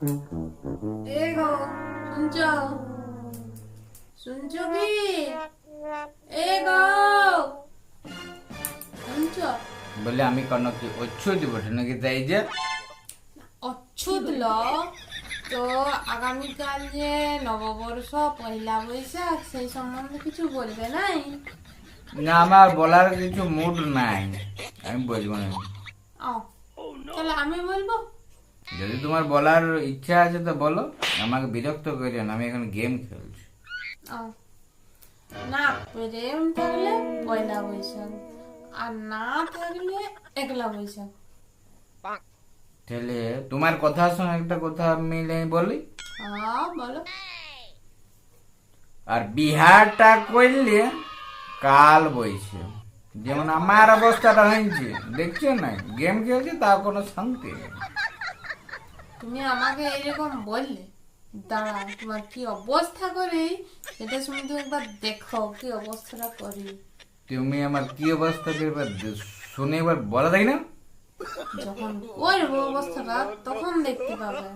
এ গো, শুনছো? শুনছো কি? এ গো, শুনছো? বলে আমি কেন কি অচ্ছুত বটে নাকি তাই যে অচ্ছুত ল তো আগামীকাল যে নববর্ষ পয়লা বৈশাখ সেই সম্বন্ধে কিছু বলবে নাই? না আমার বলার কিছু মুড নাই, আমি বলবো না। ও, তাহলে আমি বলবো। যদি তোমার বলার ইচ্ছা আছে তো বলো, আমাকে বিরক্ত করিও না, আমি এখন গেম খেলছি। ও, না প্রেম থাকলে পয়লা বৈশাখ, আর না থাকলে একলা বৈশাখ। তাহলে তোমার কথার সঙ্গে একটা কথা মিলে বলি, হ্যাঁ বলো। আর বিহারটা করলে কাল বইছে, যেমন আমার অবস্থাটা হয়েছে দেখছো না, গেম খেলছি তাও কোনো শান্তি নেই। তুমি আমাকে এরকম বললে, দাঁড়া তোমার কি অবস্থা করে এটা শুনে তুমি একবার দেখো কি অবস্থাটা করি। তুমি আমার কি অবস্থা করবে শুনে এবার বলা যায় না। যখন করবো অবস্থাটা তখন দেখতে পাবে।